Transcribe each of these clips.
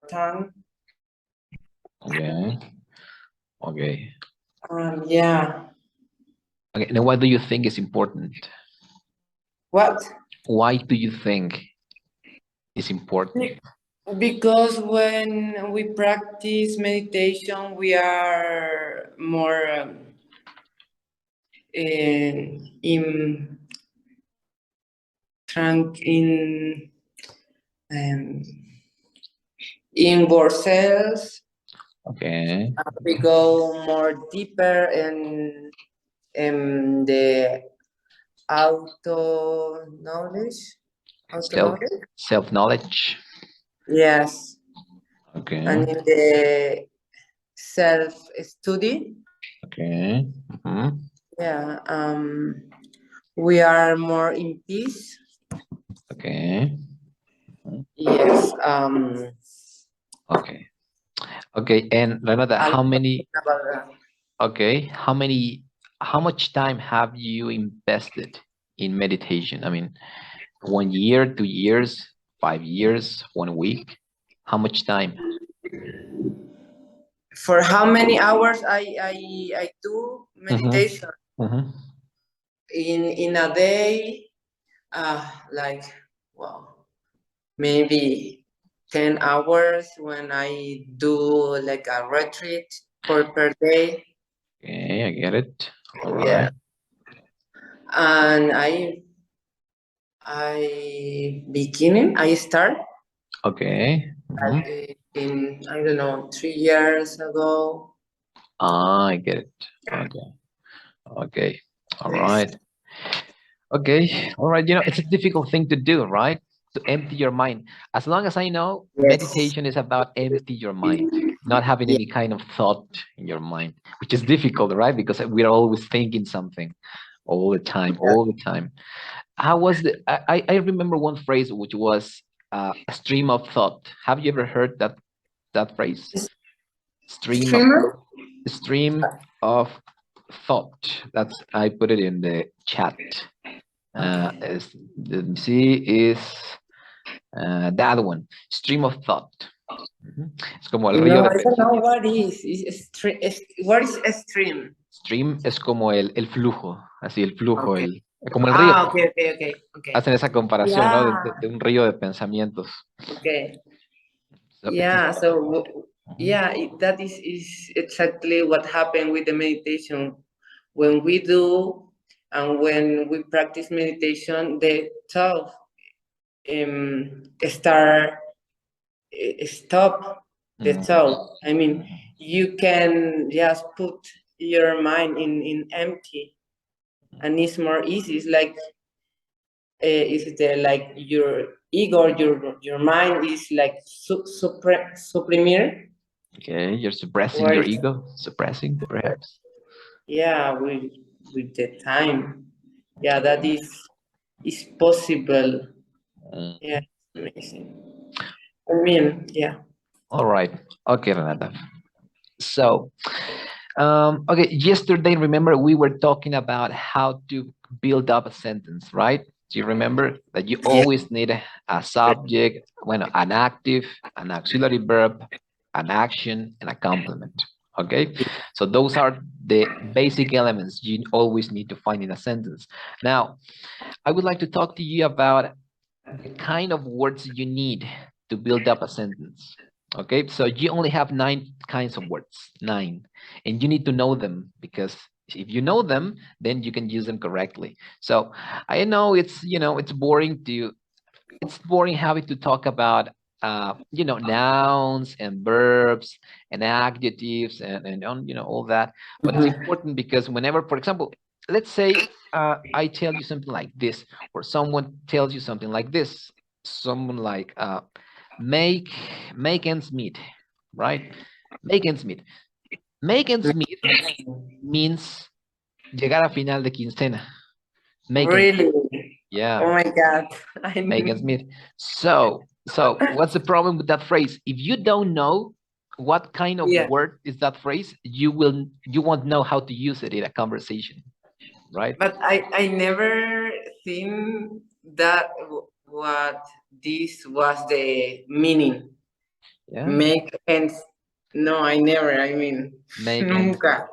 tongue. Okay. Okay. Yeah. Okay. Now, what do you think is important? What? Why do you think is important? Because when we practice meditation, we are more in trunk um, in ourselves. Okay. We go more deeper in the auto knowledge. Auto Self knowledge. self knowledge. Yes, Okay. and in the self study. Okay. Yeah. We are more in peace. Okay. Yes. Okay. Okay. And Renata, I'm how talking many? about that. Okay. How much time have you invested in meditation? I mean, 1 year, 2 years, 5 years, 1 week? How much time? For how many hours I do Mm-hmm. meditation Mm-hmm. in a day? Like, well, maybe 10 hours when I do like a retreat per day. Okay, I get it. All Yeah, right. and I start Okay. Mm-hmm. like in I don't know 3 years ago. Ah, I get it. Okay. Okay. All Yes. right. Okay. All right. It's a difficult thing to do, right? To empty your mind. As long as I know, Yes. meditation is about empty your mind, not having Yeah. any kind of thought in your mind, which is difficult, right? Because we're always thinking something all the time, all the time. I remember one phrase which was a stream of thought. Have you ever heard that phrase? Stream of Streamer. stream of thought. That's I put it in the chat. Okay. Let me see, is that one. Stream of thought. Ujú. Es como el río No, de I don't know pensamiento. what what is a stream? Stream es como el flujo, así el flujo, Okay. como el río. Okay, okay, okay, okay. Hacen esa comparación, ¿no? Yeah. De un río de pensamientos. Okay. So it is. Yeah. So Ujú. yeah, that is exactly what happened with the meditation. When we do and when we practice meditation, the thought start stop the Mhm. thought. I mean, you can just put your mind in empty, and it's more easy. It's like is the like your ego, your mind is like supprimier. Okay, you're suppressing Where your is, ego, suppressing perhaps. yeah, with the time, yeah, that is possible. Mm. Yeah, amazing. I mean, yeah. All right. Okay, Renata. So, okay, yesterday, remember we were talking about how to build up a sentence, right? Do you remember that you Yeah. always need a subject, when an active, an auxiliary verb, an action, and a complement? Okay, so those are the basic elements you always need to find in a sentence. Now, I would like to talk to you about the kind of words you need to build up a sentence. Okay, so you only have 9 kinds of words, 9, and you need to know them, because if you know them, then you can use them correctly. So I know it's boring having to talk about nouns and verbs and adjectives and all that, but it's Mhm. important because whenever, for example, let's say I tell you something like this, or someone tells you something like this, someone like make make ends meet, right? Make ends meet. Make ends meet means llegar a final de quincena. Make ends meet. Really? Yeah. Oh my God! Megan Smith. So what's the problem with that phrase? If you don't know what kind of Yeah, word is that phrase, you won't know how to use it in a conversation, right? but I never think that what this was the meaning. Yeah. Make ends. No, I never. I mean, Make ends. nunca.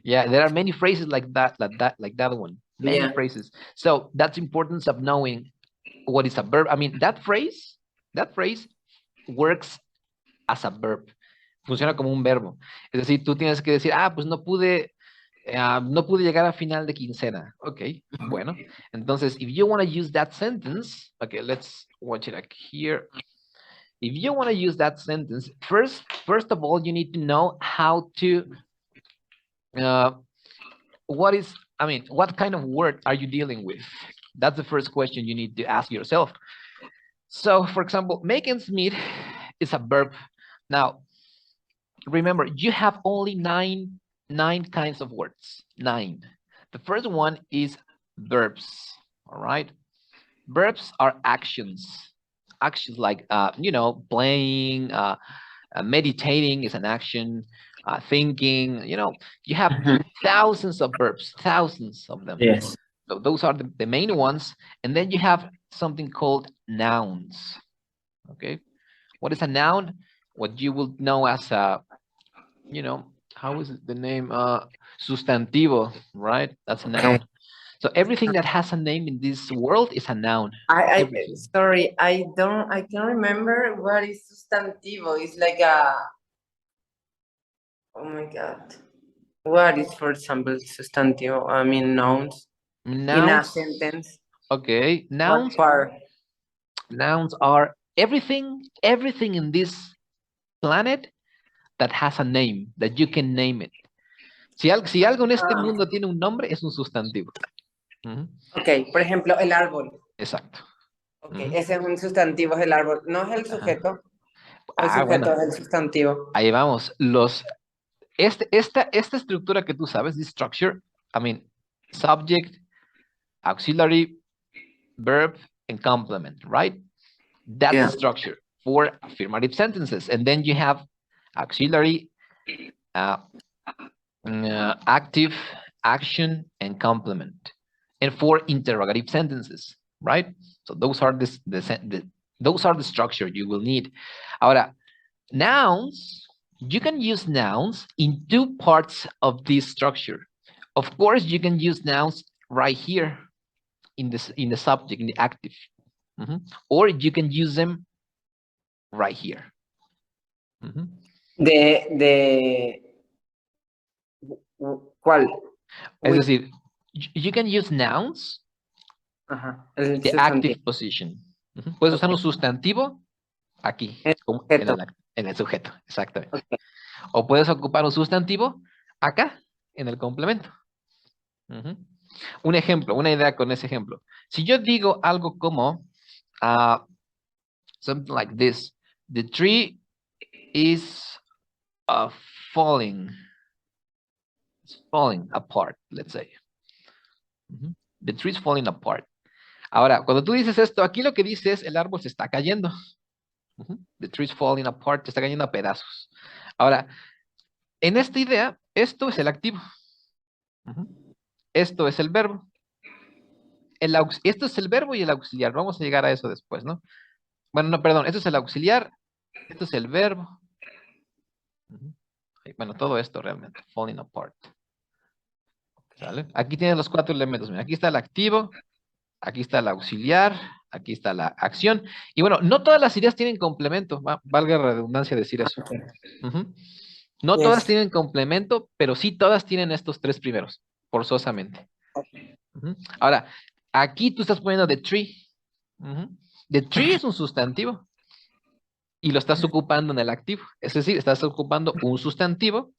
Yeah, there are many phrases like that, like that one. Many Yeah. phrases. So that's importance of knowing what is a verb. I mean, that phrase works as a verb. Funciona como un verbo. Es decir, tú tienes que decir, pues no pude llegar a final de quincena. Okay, bueno. Entonces, if you want to use that sentence, okay, let's watch it like here. If you want to use that sentence, first of all, you need to know how to, what kind of word are you dealing with? That's the first question you need to ask yourself. So, for example, make ends meet is a verb. Now, remember, you have only nine kinds of words. 9. The first one is verbs. All right. Verbs are actions. Actions like playing, meditating is an action. Thinking. You have thousands of verbs, thousands of them. Yes. So those are the main ones. And then you have something called nouns. Okay. What is a noun? What you will know as a, how is it the name? Sustantivo, right? That's a noun. So everything that has a name in this world is a noun. Everything. Sorry, I can't remember what is sustantivo. It's like oh my God. What is, for example, sustantivo? I mean, nouns in a Nouns. sentence. Okay. What part? Nouns are everything in this planet that has a name, that you can name it. Si algo en este mundo tiene un nombre, es un sustantivo. Ok, por ejemplo, el árbol. Exacto. Ok, ese es un sustantivo, es el árbol. ¿No es el sujeto? O el sujeto bueno. es el sustantivo. Ahí vamos. Esta estructura que tú sabes, this structure, I mean, subject, auxiliary, verb, and complement, right? That's the structure for affirmative sentences. And then you have auxiliary, active, action, and complement. And for interrogative sentences, right? So those are the structure you will need. Ahora, nouns, you can use nouns in 2 parts of this structure. Of course, you can use nouns right here in the subject, in the active. Or you can use them right here. ¿Cuál? Es decir, you can use nouns, the active position. Puedes usar un sustantivo aquí, en el sujeto, exactamente. Okay. O puedes ocupar un sustantivo acá, en el complemento. Un ejemplo, una idea con ese ejemplo. Si yo digo algo como, something like this, the tree is falling apart, let's say. The tree is falling apart. Ahora, cuando tú dices esto, aquí lo que dice es el árbol se está cayendo. The tree is falling apart, se está cayendo a pedazos. Ahora, en esta idea, esto es el activo. Esto es el verbo. Esto es el verbo y el auxiliar. Vamos a llegar a eso después, ¿no? Bueno, no, perdón. Esto es el auxiliar. Esto es el verbo. Bueno, todo esto realmente. Falling apart. ¿Sale? Aquí tienen los 4 elementos. Mira, aquí está el activo. Aquí está el auxiliar. Aquí está la acción. Y bueno, no todas las ideas tienen complemento. Valga la redundancia decir eso. No todas tienen complemento, pero sí todas tienen estos 3 primeros. Forzosamente. Ahora, aquí tú estás poniendo the tree. The tree es un sustantivo. Y lo estás ocupando en el activo. Es decir, estás ocupando un sustantivo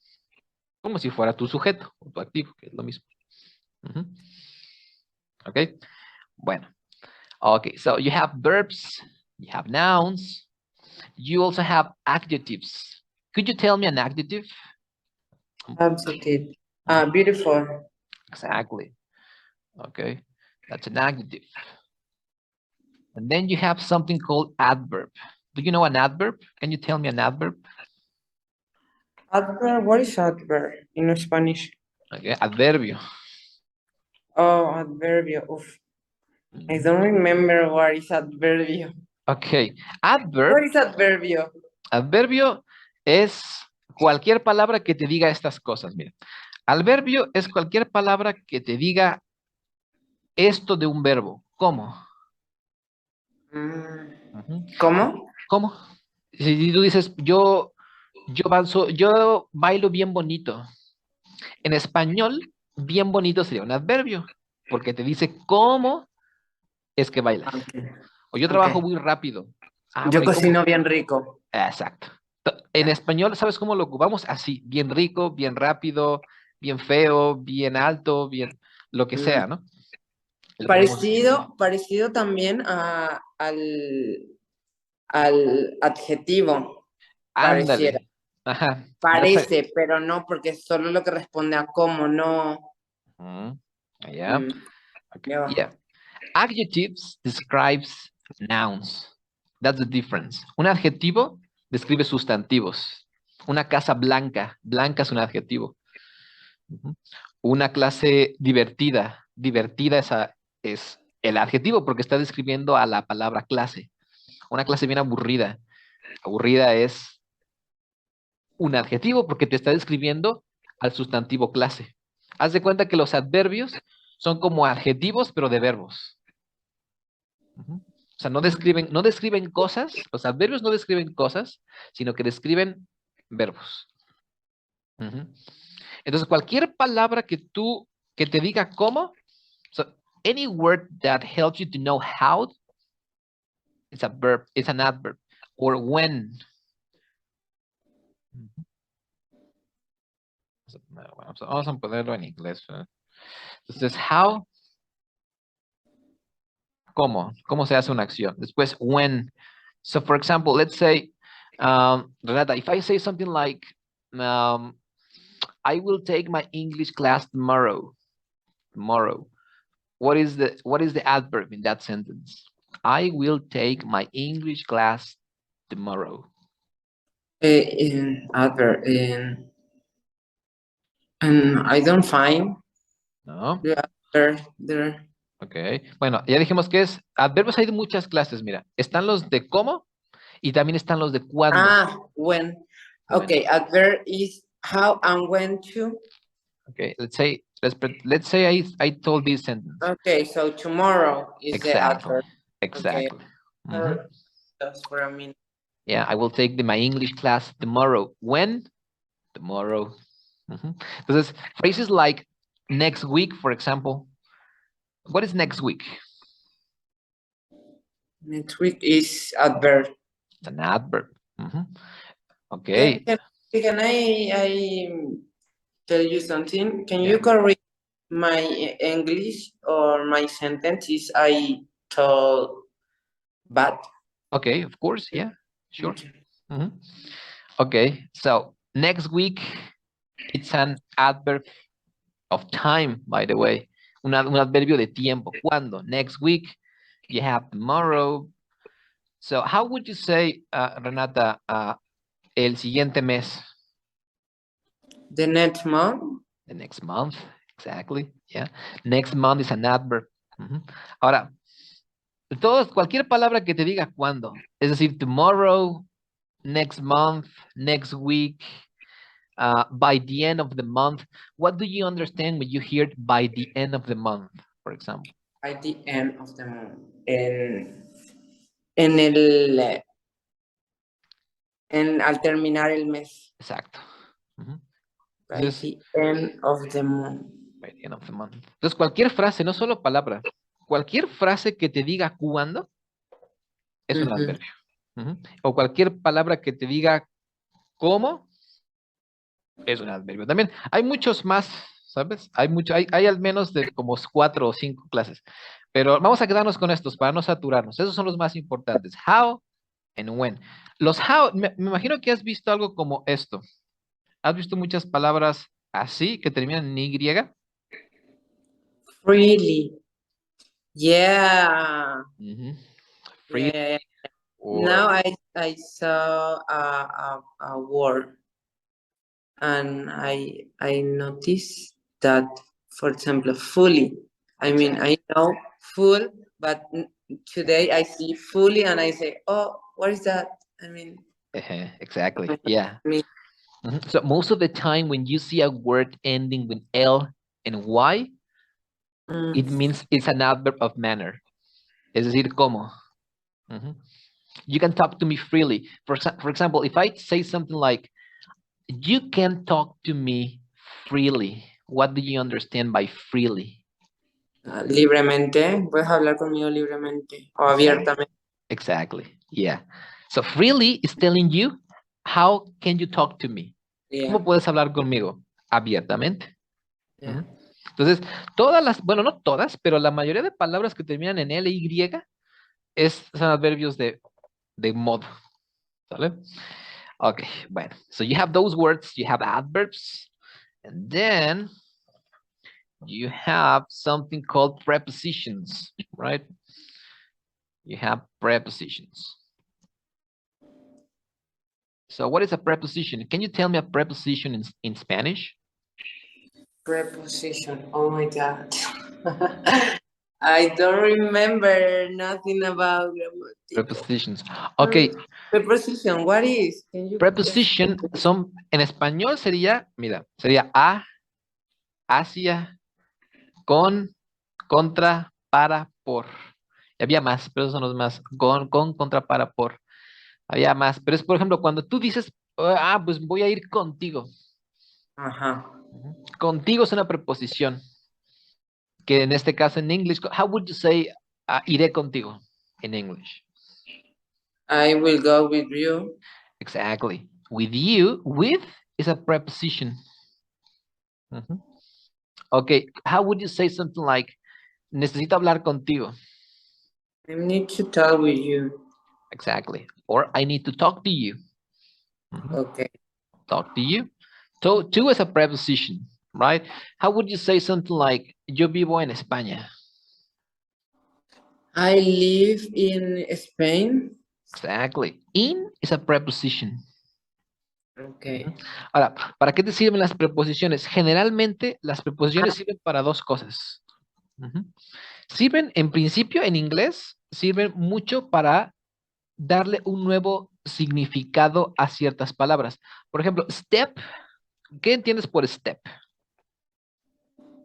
como si fuera tu sujeto o tu activo, que es lo mismo. ¿Ok? Bueno. Okay, so you have verbs, you have nouns, you also have adjectives. Could you tell me an adjective? Adjective. Beautiful. Exactly. Okay, that's an adjective. And then you have something called adverb. Do you know an adverb? Can you tell me an adverb? Adverb, what is adverb in Spanish? Okay, adverbio. Oh, adverbio. Oof. I don't remember what is adverbio. Okay, adverb. What is adverbio? Adverbio es cualquier palabra que te diga estas cosas. Mira, adverbio es cualquier palabra que te diga esto de un verbo. ¿Cómo? Ujú. ¿Cómo? ¿Cómo? Si tú dices, yo bailo bien bonito. En español, bien bonito sería un adverbio, porque te dice cómo es que bailas. Okay. O yo trabajo Okay. muy rápido. Ah, Yo bueno, ¿y cómo? cocino bien rico. Exacto. En Ya. español, ¿sabes cómo lo ocupamos? Así, bien rico, bien rápido, bien feo, bien alto, bien, lo que Mm. sea, ¿no? Lo ocupamos. Parecido también al adjetivo, pareciera. Ándale. Ajá. Parece, pero no, porque es solo lo que responde a cómo, no. Mm, yeah. Mm, Okay. ya va. Yeah. Adjectives describes nouns. That's the difference. Un adjetivo describe sustantivos. Una casa blanca. Blanca es un adjetivo. Ujú. Una clase divertida. Divertida es el adjetivo porque está describiendo a la palabra clase. Una clase bien aburrida. Aburrida es un adjetivo porque te está describiendo al sustantivo clase. Haz de cuenta que los adverbios son como adjetivos, pero de verbos. Ujú. O sea, no describen cosas, los adverbios no describen cosas, sino que describen verbos. Ujú. Entonces, cualquier palabra que te diga cómo, so any word that helps you to know how, it's a verb, it's an adverb. Or when. Ujú. Bueno, vamos a ponerlo en inglés. ¿Eh? Entonces, how, ¿cómo se hace una acción? Después, when. So, for example, let's say, Renata, if I say something like, um, I will take my English class tomorrow. Tomorrow. What is the adverb in that sentence? I will take my English class tomorrow. In adverb, and I don't find ¿No? the adverb there. Ok. Bueno, ya dijimos que es adverbios hay de muchas clases, mira. Están los de cómo y también están los de cuándo. When. When. Okay, adverb is how and when to. Okay, let's say I told this sentence. Okay, so tomorrow is the Exactly. adverb. Okay, Exactly. Mhm. for, just for a minute. Yeah, I will take my English class tomorrow. When? Tomorrow. Mhm. Entonces, phrases like next week, for example. What is next week? Next week is adverb. It's an adverb. Mhm. Can, Okay. can, can I tell you something? Can you Yeah. correct my English or my sentences I told bad? Okay, of course. Yeah, sure. Okay. Mhm. Okay, so next week, it's an adverb of time, by the way. Un adverbio de tiempo. ¿Cuándo? Next week. You have tomorrow. So how would you say, Renata, el siguiente mes? The next month. The next month, exactly. Yeah. Next month is an adverb. Mhm. Ahora, cualquier palabra que te diga cuándo, es decir, tomorrow, next month, next week, by the end of the month. What do you understand when you hear by the end of the month, for example? At the end of the month. En el al terminar el mes. Exacto. Mhm. By Entonces, the end of the month. by the end of the month. Entonces, cualquier frase, no solo palabra, cualquier frase que te diga cuándo es un Mhm. adverbio. Ujú. O cualquier palabra que te diga cómo es un adverbio. También hay muchos más, ¿sabes? Hay al menos de como 4 o 5 clases. Pero vamos a quedarnos con estos para no saturarnos. Esos son los más importantes. How and when. Los how, me imagino que has visto algo como esto. ¿Has visto muchas palabras así que terminan en Y? Freely. Yeah. Ujú. Free Yeah. or Now I saw a word and I noticed that, for example, fully. I mean, exactly. I know full, but today I see fully and I say, oh, what is that? I mean, Exactly. Yeah. Me. So most of the time when you see a word ending with L and Y, it means it's an adverb of manner. Es decir, como. You can talk to me freely. For example, if I say something like, you can talk to me freely, what do you understand by freely? Libremente, puedes hablar conmigo libremente o abiertamente. Exactly. Yeah. So freely is telling you, how can you talk to me? Yeah. ¿Cómo puedes hablar conmigo? Abiertamente. Yeah. Entonces, todas las, bueno, no todas, pero la mayoría de palabras que terminan en L y son adverbios de modo. ¿Sale? Okay, bueno. So you have those words, you have adverbs, and then you have something called prepositions, right? You have prepositions. So what is a preposition? Can you tell me a preposition in Spanish? Preposition. Oh my God. I don't remember nothing about grammatical. Prepositions. Okay. Preposition, what is? Can you Preposition son, en español sería, mira, sería a, hacia, con, contra, para, por. Había más, pero esos son los más. Con, contra, para, por. Había más, pero es, por ejemplo, cuando tú dices, pues voy a ir contigo. Ajá. Contigo es una preposición. Que en este caso en English, how would you say iré contigo in English? I will go with you. Exactly. With you, with is a preposition. Okay, how would you say something like, necesito hablar contigo? I need to talk with you. Exactly. Or I need to talk to you. Okay. Talk to you. To is a preposition, right? How would you say something like, yo vivo en España? I live in Spain. Exactly. In is a preposition. Okay. Ahora, ¿para qué te sirven las preposiciones? Generalmente las preposiciones sirven para dos cosas. Sirven, en principio, en inglés, sirven mucho para darle un nuevo significado a ciertas palabras. Por ejemplo, step. ¿Qué entiendes por step?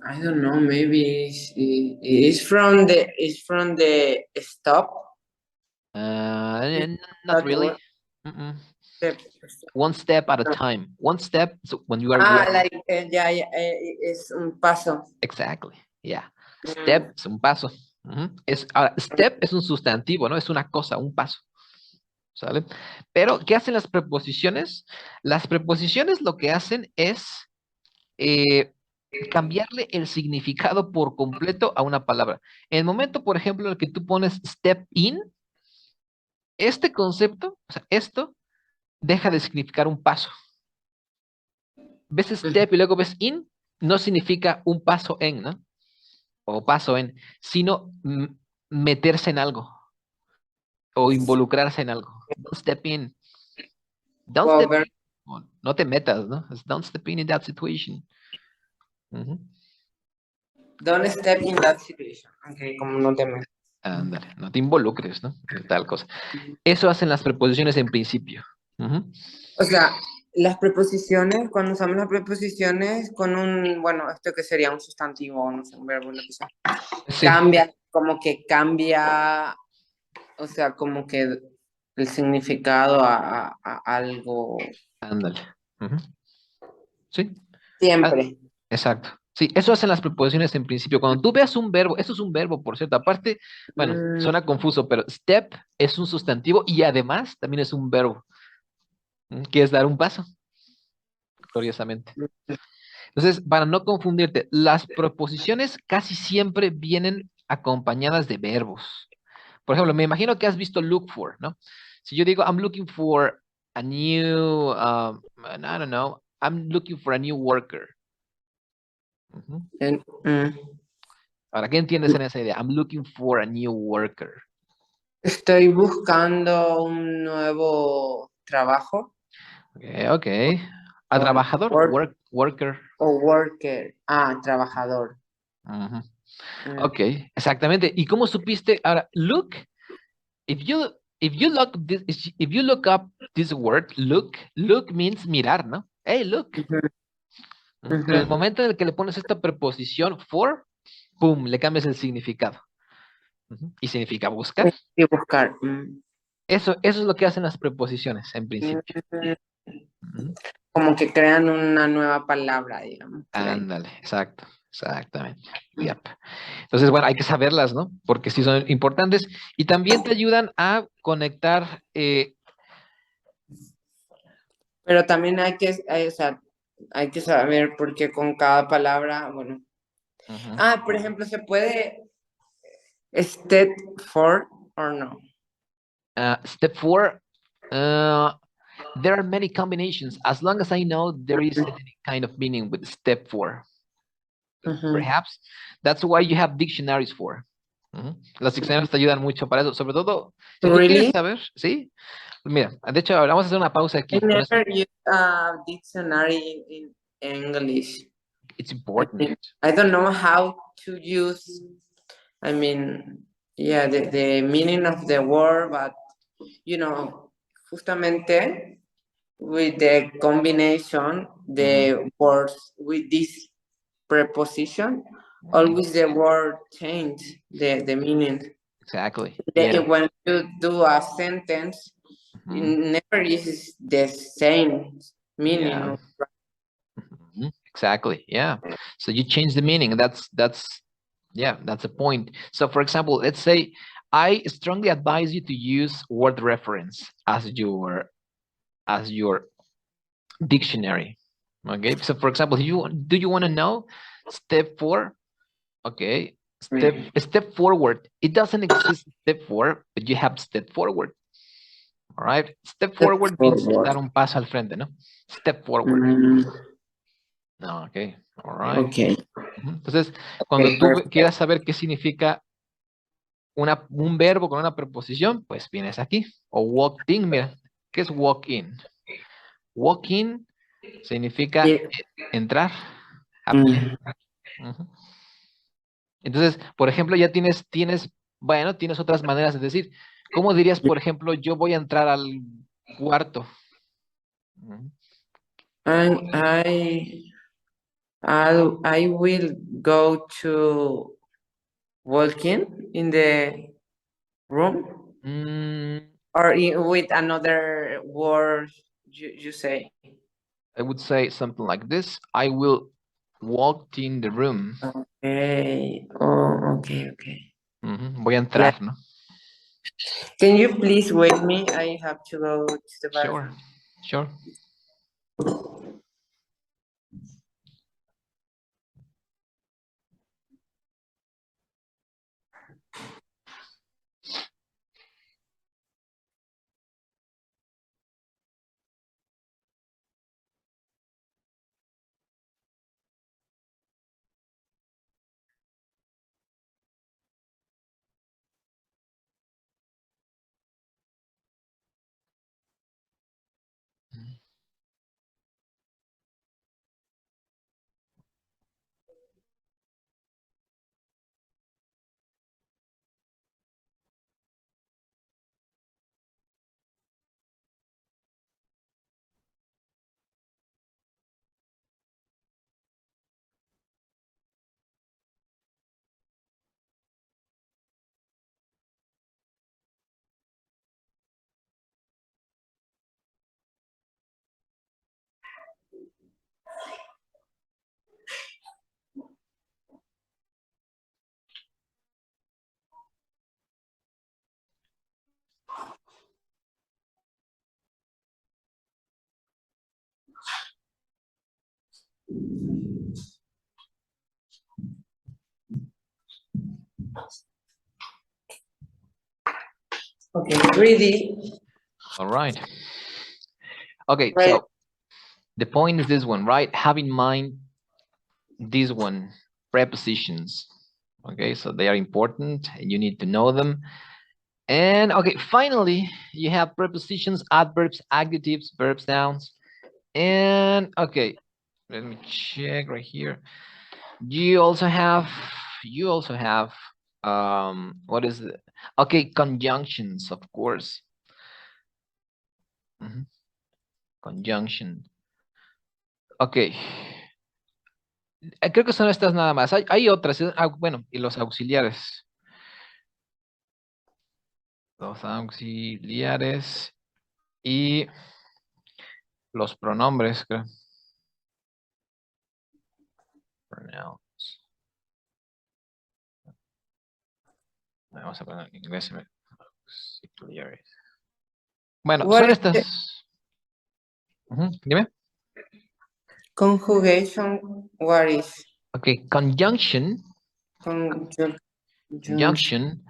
I don't know. Maybe it's from the stop. Not really. Step. One step at a time. One step so when you are walking. Like es un paso. Exactly. Yeah. Step es un paso. Ahora, step es un sustantivo, ¿no? Es una cosa, un paso. ¿Sale? Pero, ¿qué hacen las preposiciones? Las preposiciones lo que hacen es cambiarle el significado por completo a una palabra. En el momento, por ejemplo, en el que tú pones step in, este concepto, o sea, esto, deja de significar un paso. Ves step y luego ves in, no significa un paso en, ¿no? O paso en, sino meterse en algo o involucrarse en algo. Don't step in. Don't step in. No te metas, ¿no? Don't step in that situation. Don't step in that situation. Okay, como no te metas. Ándale, no te involucres, ¿no? Tal cosa. Eso hacen las preposiciones en principio. O sea, las preposiciones, cuando usamos las preposiciones con un, bueno, esto que sería un sustantivo, no sé, un verbo, lo que sea, Sí. cambia, como que cambia, o sea, como que el significado a algo. Ándale. Sí. Siempre. Exacto. Sí, eso hacen las preposiciones en principio. Cuando tú veas un verbo, esto es un verbo, por cierto. Aparte, bueno, suena confuso, pero step es un sustantivo y además también es un verbo, que es dar un paso, curiosamente. Entonces, para no confundirte, las preposiciones casi siempre vienen acompañadas de verbos. Por ejemplo, me imagino que has visto look for, ¿no? Si yo digo, I'm looking for a new, I don't know, I'm looking for a new worker. Ahora, ¿qué entiendes en esa idea? I'm looking for a new worker. Estoy buscando un nuevo trabajo. Ok. A trabajador, worker. O worker. Trabajador. Ok, exactamente. ¿Y cómo supiste? Ahora, look, if you if you look this, if you look up this word, look means mirar, ¿no? Hey, look. Pero el momento en el que le pones esta preposición for, pum, le cambias el significado. Y significa buscar. Y buscar. Eso es lo que hacen las preposiciones en principio. Como que crean una nueva palabra, digamos. Ándale, exacto, exactamente. Yep. Entonces, bueno, hay que saberlas, ¿no? Porque sí son importantes y también te ayudan a conectar. Pero también o sea, hay que saber porque con cada palabra, bueno. Por ejemplo, ¿se puede step for or no? Step 4, there are many combinations. As long as I know, there is any kind of meaning with step 4. Perhaps that's why you have dictionaries for. Los diccionarios te ayudan mucho para eso, sobre todo si tú quieres saber, ¿sí? Mira, de hecho, vamos a hacer una pausa aquí. I never use a dictionary in English. It's important. I don't know how to use, I mean, yeah, the meaning of the word, but, you know, justamente with the combination, the words with this preposition, always the word change the meaning. Exactly. Yeah. When you do a sentence, it never is the same meaning. Yeah. Exactly. Yeah. So you change the meaning. That's a point. So for example, let's say I strongly advise you to use word reference as your dictionary. Okay. So for example, do you want to know step 4? Okay. Step forward. It doesn't exist step 4, but you have step forward. All right. Step forward means dar un paso al frente, ¿no? Step forward. No, okay. All right. Okay. Entonces, cuando tú quieras saber qué significa un verbo con una preposición, pues vienes aquí. O walk in, mira, ¿qué es walk in? Walk in significa entrar a pie. Entonces, por ejemplo, ya tienes otras maneras de decir. ¿Cómo dirías, por ejemplo, yo voy a entrar al cuarto? I will go to walking in the room or with another word you say. I would say something like this. I will walk in the room. Okay. Oh, okay. Voy a entrar, ¿no? Can you please wait me? I have to go to the bathroom. Sure. Okay, ready. All right. Okay, so the point is this one, right? Have in mind this one, prepositions. Okay, so they are important and you need to know them. And okay, finally, you have prepositions, adverbs, adjectives, verbs, nouns. And okay, let me check right here. You also have what is it? Okay, conjunctions, of course. Ujú. Conjunction. Ok. Creo que son estas nada más. Hay otras. Bueno, y los auxiliares. Los auxiliares y los pronombres, creo. Pronouns. Vamos a poner en inglés. Auxiliares. Bueno, What son is estas. the Ujú, dime. conjugation? What is Ok, conjunction. conjunction? Conjunction.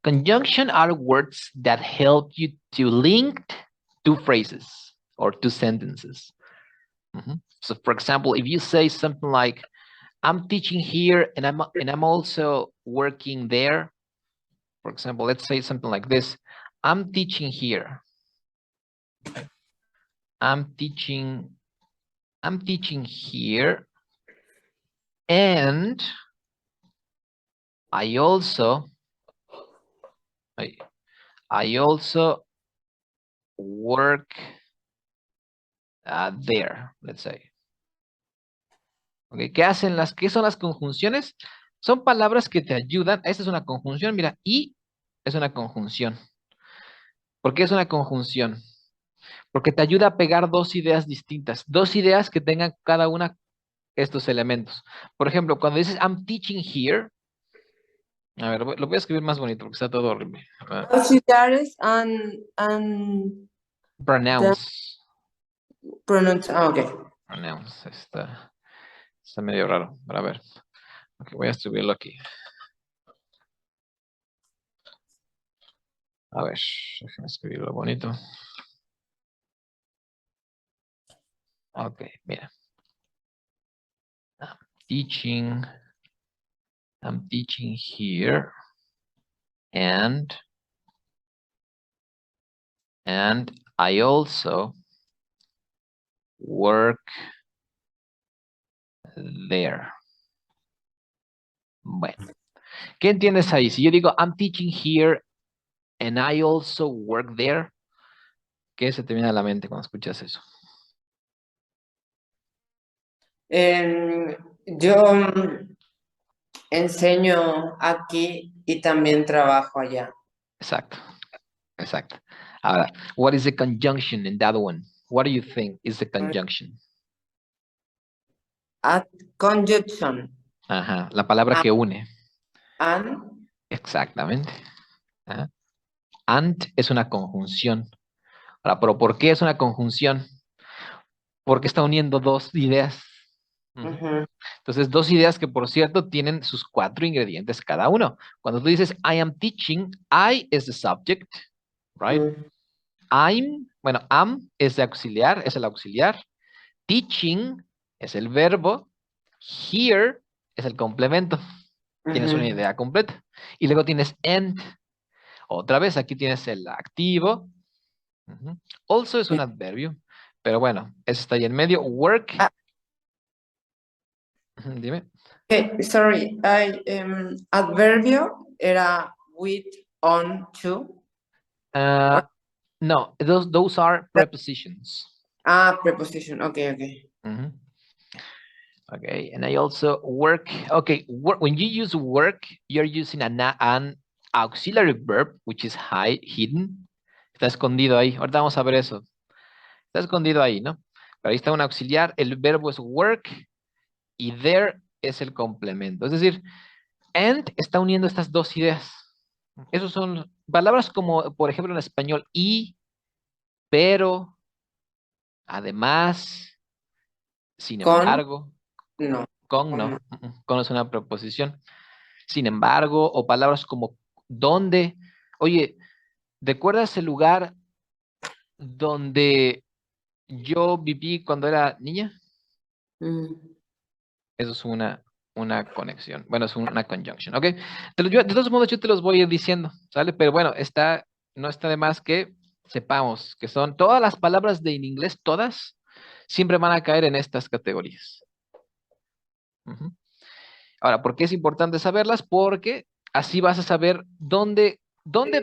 Conjunction are words that help you to link two phrases or two sentences. So, for example, if you say something like, "I'm teaching here and I'm also working there." For example, let's say something like this: "I'm teaching here. I'm teaching. I'm teaching here, and I also I, I also work there." Let's say. Okay, ¿qué son las conjunciones? Son palabras que te ayudan. Esta es una conjunción, mira, y es una conjunción. ¿Por qué es una conjunción? Porque te ayuda a pegar dos ideas distintas, dos ideas que tengan cada una estos elementos. Por ejemplo, cuando dices I'm teaching here, a ver, lo voy a escribir más bonito porque está todo horrible. Auxiliares and the Pronouns. pronunciation. Okay. Pronouns. Está medio raro. Pero a ver. Ok, voy a escribirlo aquí. A ver, déjame escribirlo bonito. Ok, mira. I'm teaching. I'm teaching here. And I also work there. Bueno, ¿qué entiendes ahí? Si yo digo I'm teaching here and I also work there, ¿qué se te viene a la mente cuando escuchas eso? Yo enseño aquí y también trabajo allá. Exacto, exacto. Ahora, what is the conjunction in that one? What do you think is the conjunction? At conjunction. Ajá, la palabra que une. And Exactamente. Ajá. And es una conjunción. Ahora, ¿pero por qué es una conjunción? Porque está uniendo dos ideas. ujú, Entonces, dos ideas que, por cierto, tienen sus cuatro ingredientes cada uno. Cuando tú dices I am teaching, I is the subject, right? mm, Bueno, am es de auxiliar, es el auxiliar. Teaching es el verbo. Here es el complemento. Tienes una ujú. idea completa. Y luego tienes and. Otra vez, aquí tienes el activo. Also es un adverbio. Pero bueno, eso está ahí en medio. Work. Ah, Dime. okay, sorry, adverbio era with, on, to. Or, No, those are prepositions. preposition. Okay, okay. Okay, and I also work. Okay, when you use work, you're using an auxiliary verb, which is hidden. Está escondido ahí. Ahorita vamos a ver eso. Está escondido ahí, ¿no? Pero ahí está un auxiliar. El verbo es work y there es el complemento. Es decir, and está uniendo estas dos ideas. Esos son palabras como, por ejemplo, en español, y, pero, además, sin Con, embargo, no. con Con, no. no. Con es una preposición. Sin embargo, o palabras como dónde. Oye, ¿recuerdas el lugar donde yo viví cuando era niña? Mm. Eso es una conexión. Bueno, es una conjunction, ¿ok? De todos modos, yo te los voy a ir diciendo, ¿sale? Pero bueno, no está de más que sepamos que son todas las palabras en inglés, todas, siempre van a caer en estas categorías. Ahora, ¿por qué es importante saberlas? Porque así vas a saber dónde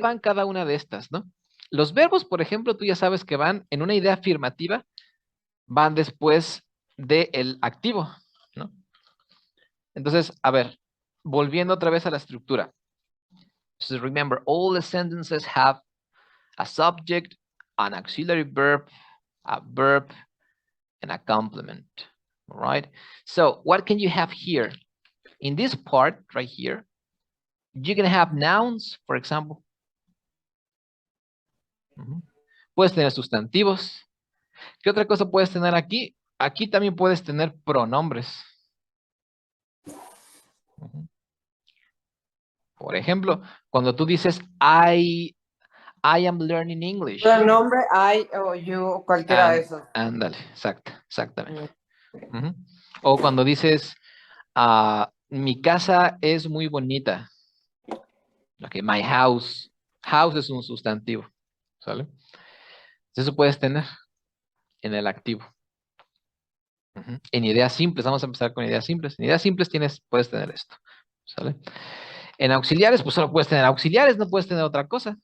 van cada una de estas, ¿no? Los verbos, por ejemplo, tú ya sabes que van en una idea afirmativa, van después del activo, ¿no? Entonces, a ver, volviendo otra vez a la estructura. So remember, all the sentences have a subject, an auxiliary verb, a verb, and a complement. All right. So what can you have here? In this part right here, you can have nouns, for example. Puedes tener sustantivos. ¿Qué otra cosa puedes tener aquí? Aquí también puedes tener pronombres. Por ejemplo, cuando tú dices I am learning English. Pronombre I o you, cualquiera de esos. Ándale, exactamente. Mm. O cuando dices mi casa es muy bonita. Okay, my house. House es un sustantivo. ¿Sale? Eso puedes tener en el activo. En ideas simples, vamos a empezar con ideas simples. En ideas simples puedes tener esto. ¿Sale? En auxiliares, pues solo puedes tener auxiliares, no puedes tener otra cosa.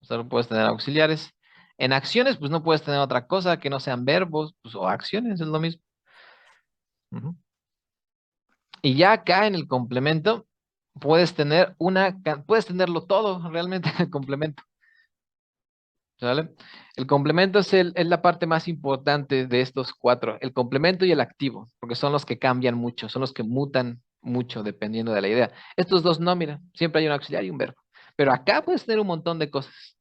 Solo puedes tener auxiliares. En acciones, pues no puedes tener otra cosa que no sean verbos, pues, o acciones, es lo mismo. Y ya acá en el complemento, puedes tenerlo todo realmente en el complemento. ¿Vale? El complemento es la parte más importante de estos cuatro. El complemento y el activo, porque son los que cambian mucho, son los que mutan mucho dependiendo de la idea. Estos dos no, mira, siempre hay un auxiliar y un verbo. Pero acá puedes tener un montón de cosas.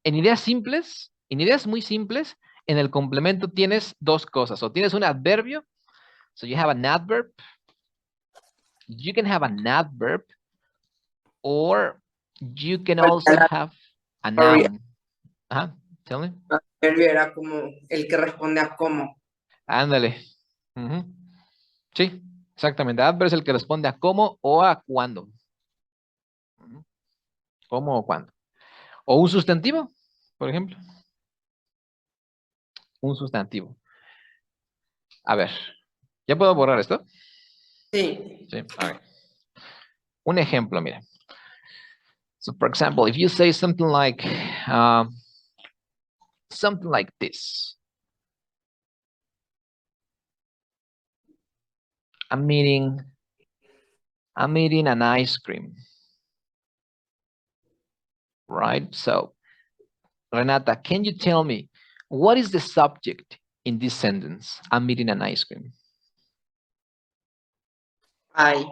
En ideas simples, en ideas muy simples, en el complemento tienes dos cosas. O tienes un adverbio, so you have an adverb. You can have an adverb, or you can also have a noun. Ajá, tell me. Adverbio era como el que responde a cómo. Ándale. Sí, exactamente. Adverb es el que responde a cómo o a cuándo. ¿Cómo o cuándo? O un sustantivo, por ejemplo. Un sustantivo. A ver, ¿ya puedo borrar esto? Sí. Sí, a ver. Un ejemplo, mira. So, for example, if you say something like this. I'm eating an ice cream. Right? So, Renata, can you tell me what is the subject in this sentence? I'm eating an ice cream. I,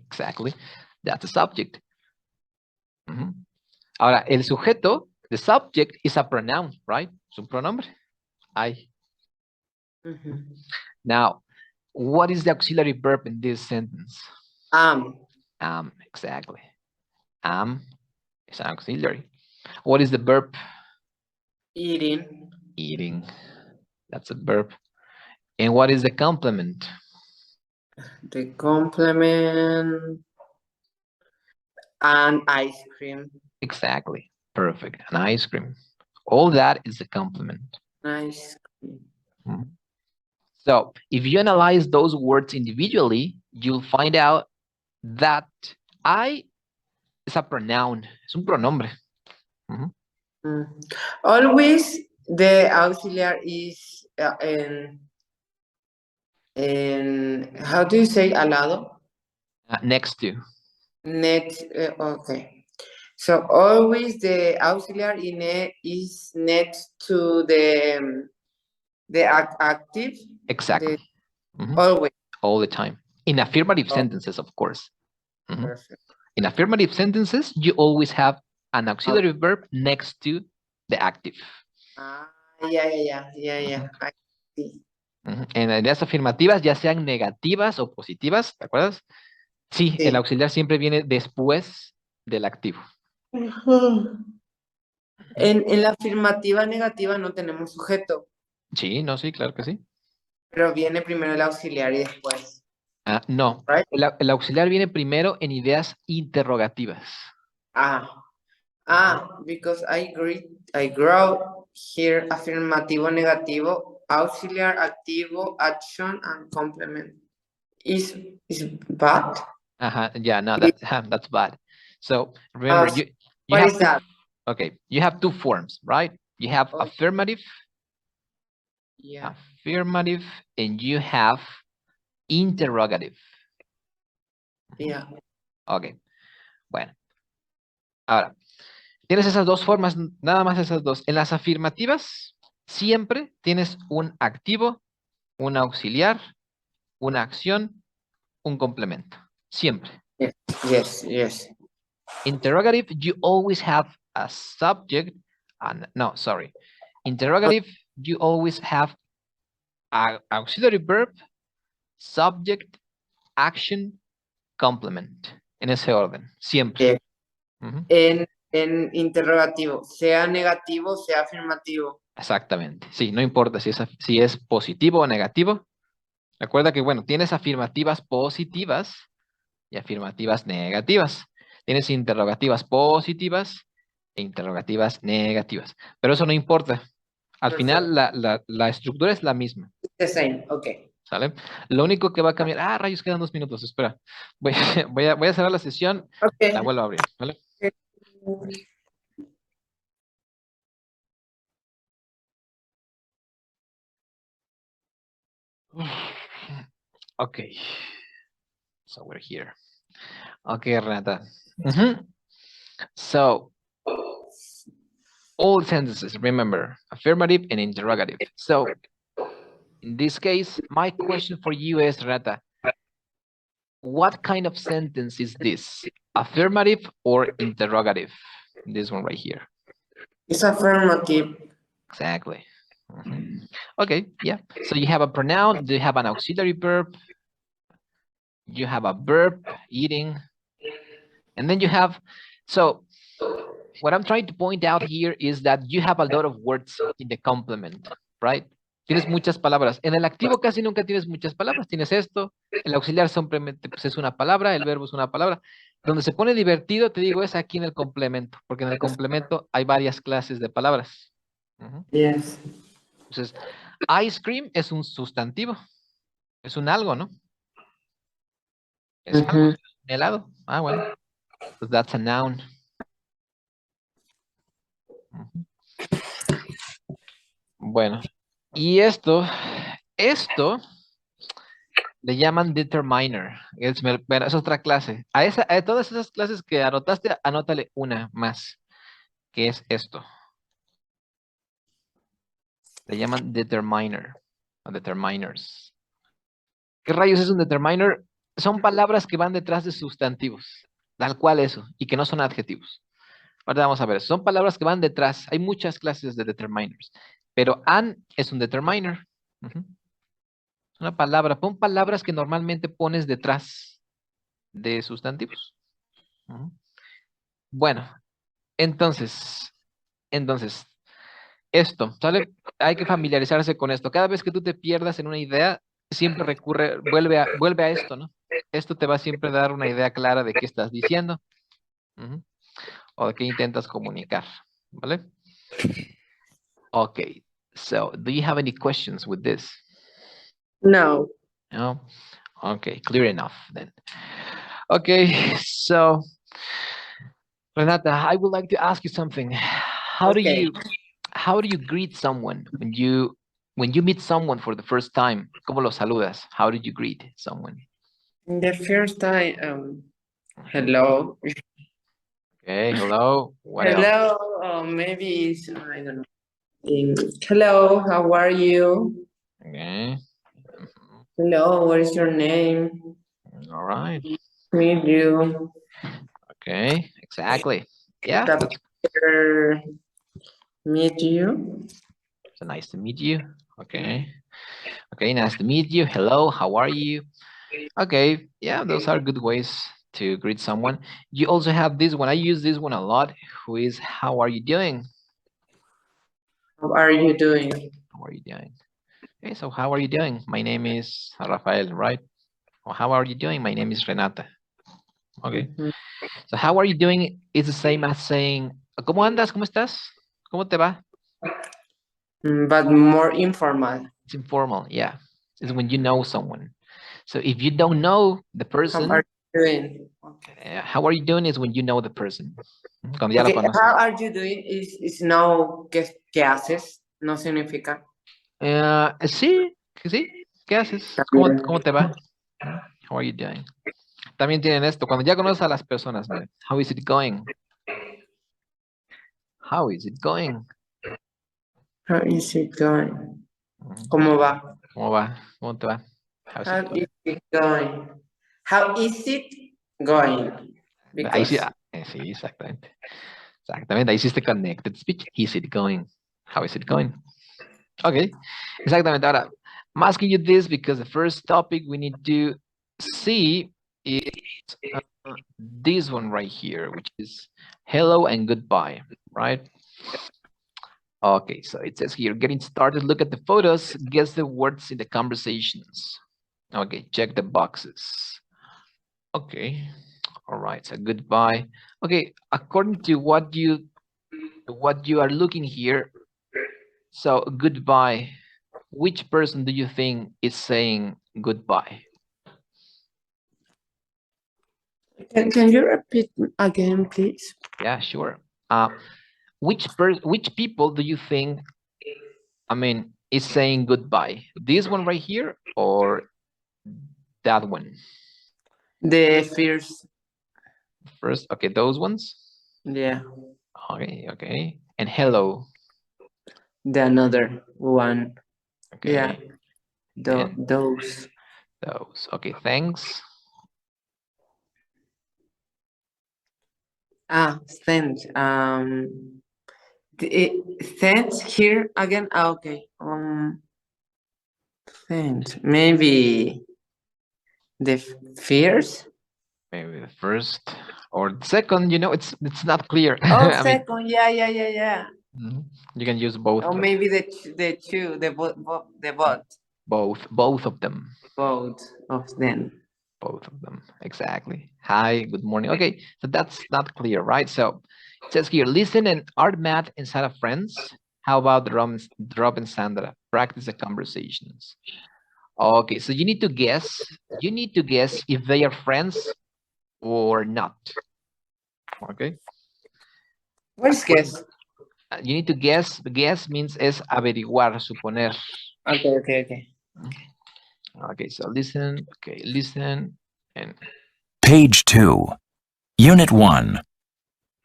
exactly. That's the subject. Ahora, el sujeto, the subject is a pronoun, right? Es un pronombre. I. Now, what is the auxiliary verb in this sentence? Exactly. Is an auxiliary. What is the verb? Eating. Eating. That's a verb. And what is the complement? The complement. An ice cream. Exactly. Perfect. An ice cream. All that is the complement. Ice cream. So if you analyze those words individually, you'll find out that I is a pronoun. Es un pronombre. Always the auxiliary is how do you say al lado? Next to. Next, okay. So always the auxiliary is next to the active. Exactly. Always. All the time. In affirmative sentences, of course. Perfect. In affirmative sentences, you always have an auxiliary verb next to the active. Yeah. I see. En las afirmativas, ya sean negativas o positivas, ¿te acuerdas? Sí, el auxiliar siempre viene después del activo. En la afirmativa negativa no tenemos sujeto. Sí, no, sí, claro que sí. Pero viene primero el auxiliar y después. No, right? El auxiliar viene primero en ideas interrogativas. Because I grow here afirmativo, negativo, auxiliar, activo, action, and complement. Is bad? Yeah, no, that's bad. So remember, you what have is that? okay, you have two forms, right? You have Okay. affirmative, Yeah. affirmative, and you have interrogative. Yeah. Ok, bueno. Ahora, tienes esas dos formas, nada más esas dos. En las afirmativas, siempre tienes un activo, un auxiliar, una acción, un complemento. Siempre. Yes. Yes. Yes. Interrogative, you always have a subject, and no, sorry. Interrogative, you always have a auxiliary verb, subject, action, complement. En ese orden, siempre. Yes. Ujú. En interrogativo, sea negativo, sea afirmativo. Exactamente. Sí, no importa si es positivo o negativo. Recuerda que, bueno, tienes afirmativas positivas y afirmativas negativas. Tienes interrogativas positivas e interrogativas negativas. Pero eso no importa. Al final, la estructura es la misma. The same. Okay. ¿Sale? Lo único que va a cambiar... Ah, rayos, quedan 2 minutos. Espera. Voy, voy a cerrar la sesión. La Okay. vuelvo a abrir. ¿Vale? Okay. So we're here. Okay, Renata. So, all sentences, remember, affirmative and interrogative. So, in this case, my question for you is, Renata, what kind of sentence is this? Affirmative or interrogative? This one right here. It's affirmative. Exactly. Okay, yeah. So you have a pronoun, you have an auxiliary verb, you have a verb, eating, and then you have, so what I'm trying to point out here is that you have a lot of words in the complement, right? Tienes muchas palabras. En el activo casi nunca tienes muchas palabras. Tienes esto, el auxiliar simplemente pues, es una palabra, el verbo es una palabra. Donde se pone divertido, te digo, es aquí en el complemento, porque en el complemento hay varias clases de palabras. Yes. Entonces, ice cream es un sustantivo, es un algo, ¿no? Es algo, un helado. Ah, bueno. So that's a noun. Bueno, y esto le llaman determiner. Bueno, es otra clase. A todas esas clases que anotaste, anótale una más, que es esto. Le llaman determiner o determiners. ¿Qué rayos es un determiner? Son palabras que van detrás de sustantivos, tal cual eso, y que no son adjetivos. Ahora vamos a ver, son palabras que van detrás. Hay muchas clases de determiners, pero an es un determiner. Una palabra, pon palabras que normalmente pones detrás de sustantivos. Bueno, entonces, esto, ¿sale? Hay que familiarizarse con esto. Cada vez que tú te pierdas en una idea, siempre vuelve a esto, ¿no? Esto te va a siempre dar una idea clara de qué estás diciendo, o de qué intentas comunicar, ¿vale? Okay, so do you have any questions with this? No. No? Okay, clear enough then. Okay, so Renata, I would like to ask you something. How do you greet someone when you meet someone for the first time? ¿Cómo lo saludas? How did you greet someone? The first time, hello. Okay, hello. What else? Hello, maybe it's, I don't know. Hello, how are you? Okay. Hello, what is your name? All right. Meet you. Okay, exactly. Yeah, The that's picture, meet you. so nice to meet you. Okay. Okay, nice to meet you. Hello, how are you? Okay, yeah, those are good ways to greet someone. You also have this one. I use this one a lot, who is, how are you doing? How are you doing? How are you doing? Okay, so how are you doing? My name is Rafael, right? Or how are you doing? My name is Renata. Okay. So how are you doing is the same as saying, ¿cómo andas? ¿Cómo estás? ¿Cómo te va? But more informal. It's informal, yeah. It's when you know someone. So if you don't know the How person, are doing? Okay. How are you doing is when you know the person. Cuando ya lo Okay, conoces. how are you doing? Is no, ¿qué haces? No significa. Sí, sí. ¿Qué haces? También. ¿Cómo te va? How are you doing? También tienen esto. Cuando ya conoces a las personas, miren. How is it going? How is it going? How is it going? Mm, ¿Cómo va? ¿Cómo va? ¿Cómo te va? How is How it going? is it going? How is it going? Ahí sí, Because sí, exactamente. Exactamente, ahí hiciste connected speech. Is it going? How is it going? Okay, exactamente. Ahora, I'm asking you this because the first topic we need to see is this one right here, which is hello and goodbye, right? Okay, so it says here, getting started, look at the photos, guess the words in the conversations. Okay, check the boxes. Okay, all right, so goodbye. Okay, according to what you are looking here, so goodbye, which person do you think is saying goodbye? can you repeat again, please? Yeah, sure. Which people do you think, I mean, is saying goodbye? This one right here or that one? The first, First, okay, those ones. yeah, Okay. And hello. the another one, Okay. yeah, And those. those. Okay, thanks. Thanks. Thanks here again. Okay. Thanks. Maybe the fears. Maybe the first or the second, it's not clear. Oh, I mean, second. Yeah. you can use both. Or maybe the two, the Both of them. both of them. Both of them, exactly. Hi, good morning. Okay, so that's not clear, right? So it says here, listen and art math inside of friends. How about Rob and Sandra? Practice the conversations. Okay, so you need to guess. You need to guess if they are friends or not. Okay. What is guess? You need to guess. Guess means es averiguar, suponer. Okay. Okay, so listen. Okay, listen and Page 2, Unit 1,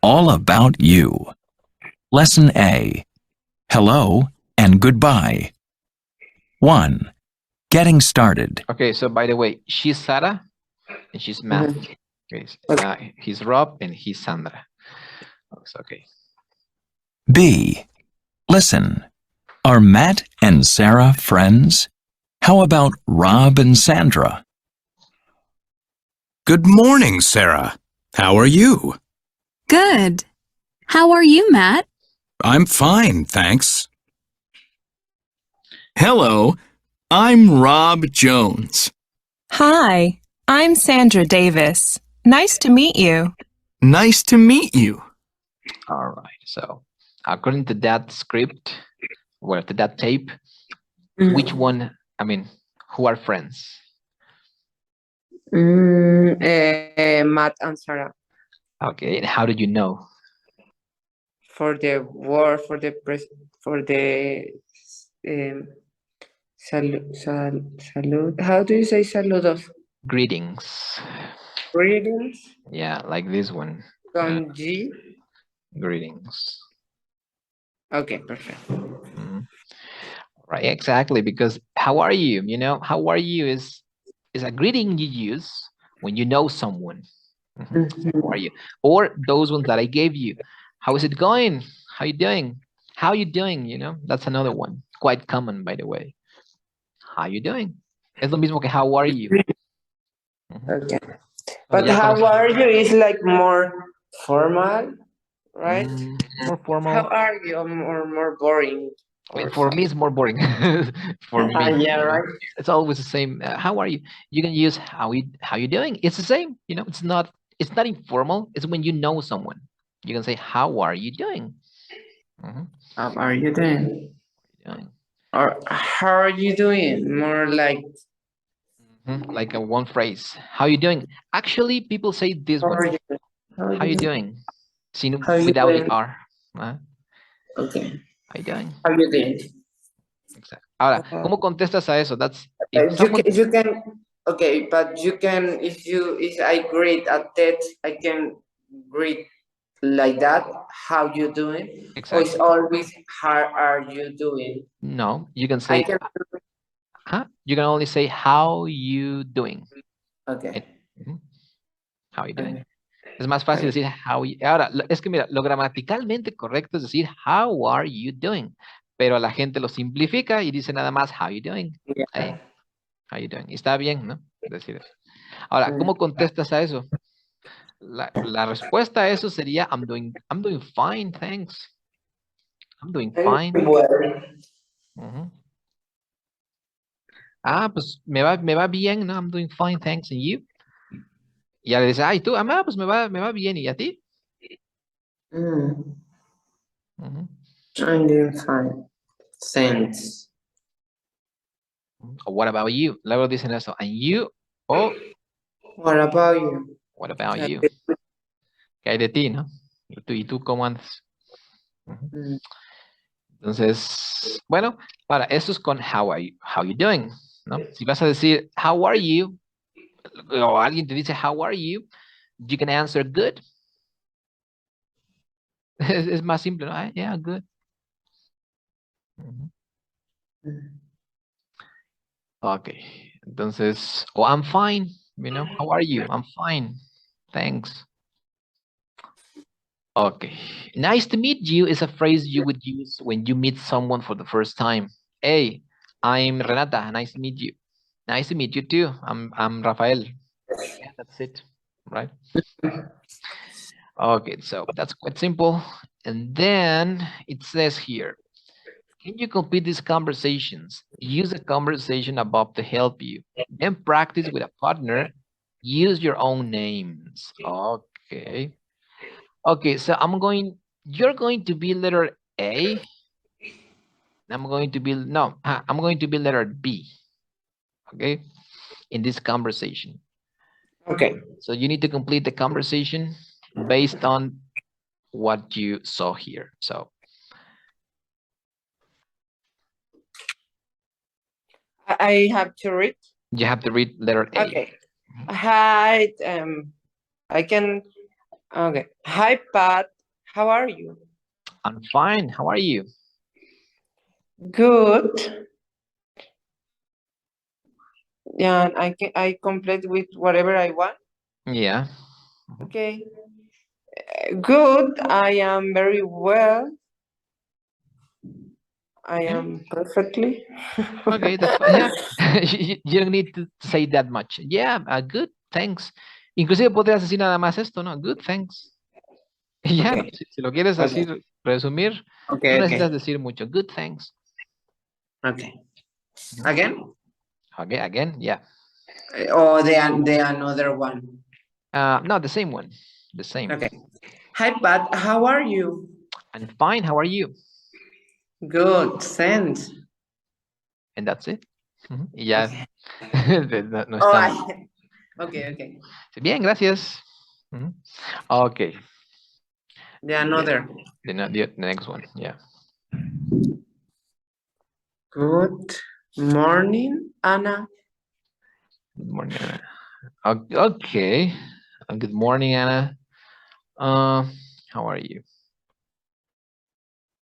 All About You. Lesson A, Hello and Goodbye. 1. Getting started. okay. So by the way, she's Sarah and she's Matt. Okay, he's Rob and he's Sandra. Okay. B. Listen. Are Matt and Sarah friends? How about Rob and Sandra? Good morning, Sarah. How are you? Good. How are you, Matt? I'm fine, thanks. Hello, I'm Rob Jones. Hi, I'm Sandra Davis. Nice to meet you. Nice to meet you. All right. So according to that script, well, to that tape, which one, I mean, who are friends? Matt and Sarah. Okay. And how did you know? For the word, for the salud. How do you say saludos? Greetings. Greetings. Yeah, like this one. Con G. Greetings. Okay, perfect. Right, exactly. Because how are you? How are you is a greeting you use when you know someone. How are you? Or those ones that I gave you. How is it going? How you doing? How you doing? That's another one. Quite common, by the way. How you doing? Es lo mismo que how are you? Okay. Cuando But ya how conoces- are you is like more formal, right? More formal. How are you? Or more boring? I mean, for me, it's more boring. For me, Yeah, right. It's always the same. How are you? You can use how you doing. It's the same. It's not informal. It's when you know someone. You can say, how are you doing? How are you doing? Doing. Or how are you doing? More like Like a one phrase. How you doing? Actually, people say this How one. are you? How you doing? Sin, How you without the doing? R. How Okay. you doing? How you doing? Exacto. Ahora, ¿cómo contestas a eso? That's if You someone. can, okay, but you can, if I greet at that, I can greet like that. How you doing? Or it's Exactly. always how are you doing? No, you can I say. can. You can only say how you doing. Okay. Ujú. How you doing? Okay. Es más fácil decir how you. Ahora, es que mira, lo gramaticalmente correcto es decir how are you doing, pero la gente lo simplifica y dice nada más how you doing. Yeah. Hey, how you doing? Y está bien, ¿no? Decir eso. Ahora, ¿cómo contestas a eso? La respuesta a eso sería I'm doing fine, thanks. I'm doing fine. Well. Ujú. Pues me va bien, ¿no? I'm doing fine, thanks. And you? Y ya le dice, ay, tú, pues me va bien. ¿Y a ti? Mm, Ujú. I'm doing fine. Thanks. O what about you? Luego dicen eso. And you? O What about you? what about you? ¿Qué hay de ti, no? ¿Y tú cómo andas? Ujú. Mm, Entonces, bueno, para eso es con how you doing, ¿no? Si vas a decir how are you, o alguien te dice how are you can answer good. Es más simple, ¿no? Yeah, good. Ujú. mm. Okay, entonces, I'm fine, how are you? I'm fine, thanks. Okay, nice to meet you is a phrase you would use when you meet someone for the first time. Hey, I'm Renata, nice to meet you. Nice to meet you too. I'm Rafael. Yeah, that's it, right? Okay, so that's quite simple. And then it says here, can you complete these conversations? Use a conversation above to help you. Then practice with a partner. Use your own names. Okay. Okay, so you're going to be letter A. I'm going to be, no, I'm going to be letter B. Okay, in this conversation. Okay. So you need to complete the conversation based on what you saw here. So I have to read. you have to read letter A. Okay. Hi. I can. Okay. Hi, Pat. How are you? I'm fine. How are you? Good. Yeah, I complete with whatever I want. Yeah. Okay. Good. I am very well. I am perfectly. Okay, that's fine. Yeah. You don't need to say that much. Yeah, good, thanks. Inclusive podrías decir nada más esto, ¿no? Good, thanks. Ya, Okay. si lo quieres así resumir, no Okay. necesitas decir mucho. Good, thanks. Okay. Again? Okay, again, yeah. Or the another one. No, the same one. The same. Okay. Hi, Pat. How are you? I'm fine. How are you? Good. Thanks. And that's it. Y ya. Okay. No Oh, están. okay. Bien, gracias. Okay. The another. The next one, yeah. Good morning, Anna. Good morning, Anna. Okay. Good morning, Anna. How are you?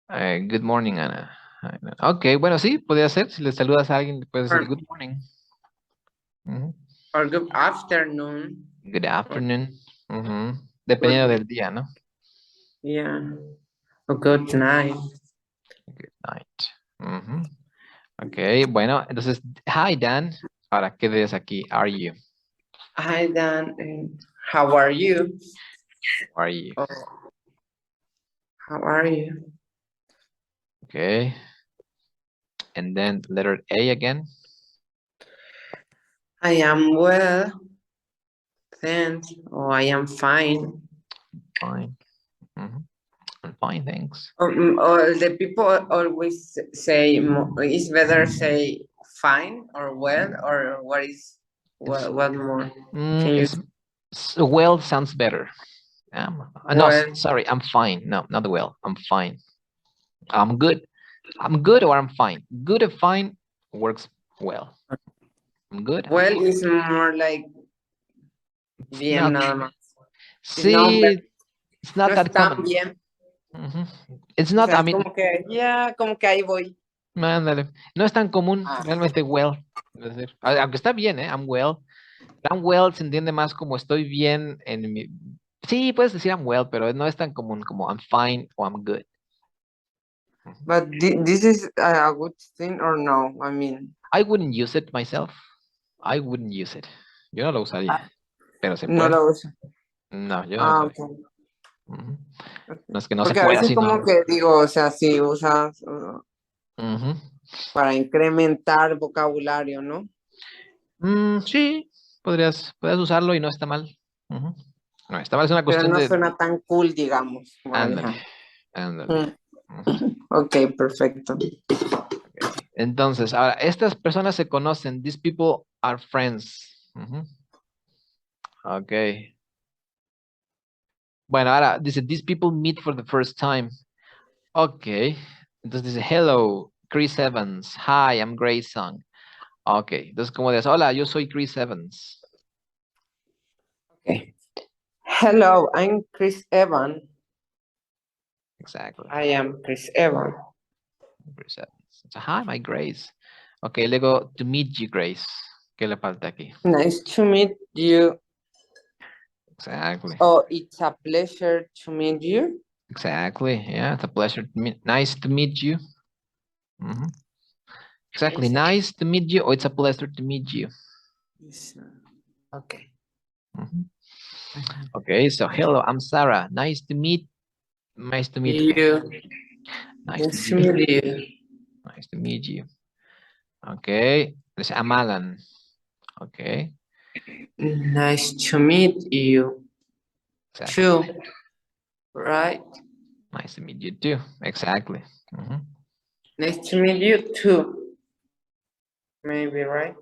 Good morning, Anna. Okay, bueno, sí, podría ser. Si le saludas a alguien, puedes decir good morning. Or good afternoon. Good afternoon. Dependiendo del día, ¿no? Yeah. Or good night. Good night. Ok, bueno, entonces, hi, Dan. Ahora, ¿qué dices aquí? Are you? Hi, Dan. How are you? How are you? Oh. How are you? Okay. And then letter A again. I am well. Thanks. Oh, I am fine. Fine. I'm fine, thanks. Or the people always say it's better say fine or well or what is? What more? Can you Well sounds better. No, well? sorry, I'm fine. No, not well. I'm fine. I'm good. I'm good or I'm fine. Good and fine works well. I'm good. Well is more like bien Not, nada más. It's no, see, it's no not es that tan common. bien. It's O not, sea, I es mean, como que ahí voy. ándale, no es tan común Ah. realmente well. Es decir, aunque está bien, I'm well. I'm well se entiende más como estoy bien en mi... Sí, puedes decir I'm well, pero no es tan común como I'm fine o I'm good. But this is a good thing or no? I mean, I wouldn't use it myself. I wouldn't use it. Yo no lo usaría, pero se no puede. lo uso. No, yo no lo usaría. Ok. Ujú. Ok. No es que no se Porque a pueda, veces como sino... que digo, o sea, si usas Ujú. para incrementar vocabulario, ¿no? Sí, podrías usarlo y no está mal. Ujú. No está mal, es una Pero cuestión no de... suena tan cool, digamos. Por Ándale, ejemplo. ándale. Ujú. Ok, perfecto. Ok. Entonces, ahora, estas personas se conocen. These people are friends. Ujú. Ok. Bueno, ahora dice, these people meet for the first time. Ok. Entonces dice, hello, Chris Evans. Hi, I'm Grayson. Ok. Entonces, como dices, hola, yo soy Chris Evans. Okay. Hello, I'm Chris Evans. Exactly. I am Chris Evans. Chris Evans. So, hi, my Grace. Ok, luego, to meet you, Grace. ¿Qué le falta aquí? Nice to meet you. Exactly. Oh, it's a pleasure to meet you. Exactly. Yeah, it's a pleasure to meet. Nice to meet you. Mhm. Exactly. Nice to meet you, or it's a pleasure to meet you. Okay. Mhm. Okay, so hello, I'm Sarah. Nice to meet who? You. Nice to Nice to meet you. meet you. Nice to meet you. Okay, let's I'm Alan. Okay, Nice to meet you exactly. too. Right? Nice to meet you too. Exactly. Mhm. Nice to meet you too. Maybe, right?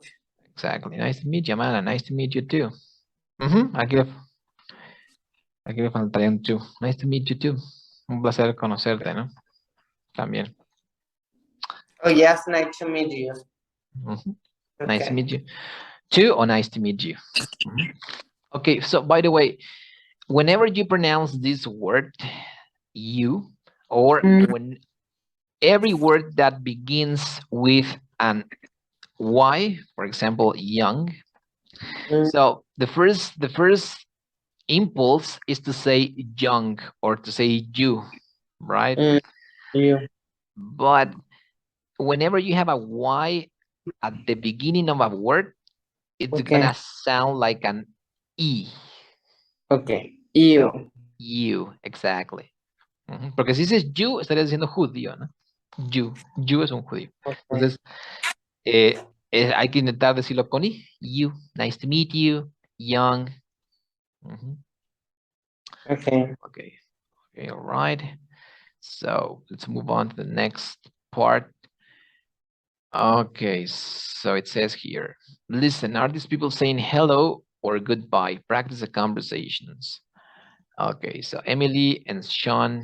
Exactly. Nice to meet you, Alan. Nice to meet you too. Aquí le faltaría un too. Nice to meet you too. Un placer conocerte, ¿no? También. Oh, yes, nice to meet you. Mhm. Okay. Nice to meet you. Too or nice to meet you. Mhm. Okay, so by the way, whenever you pronounce this word, you, or when every word that begins with an Y, for example, young. So the first impulse is to say young or to say you, right? You. But whenever you have a Y at the beginning of a word, it's Okay. gonna sound like an E. Okay. You. So, you, exactly. Porque si dices you, estarías diciendo judío, ¿no? You es un judío. Okay. Entonces, hay que intentar decirlo con I. You, nice to meet you, young. Okay. Okay, all right. So let's move on to the next part. Okay, so it says here, listen, are these people saying hello or goodbye? Practice the conversations. Okay, so Emily and Sean,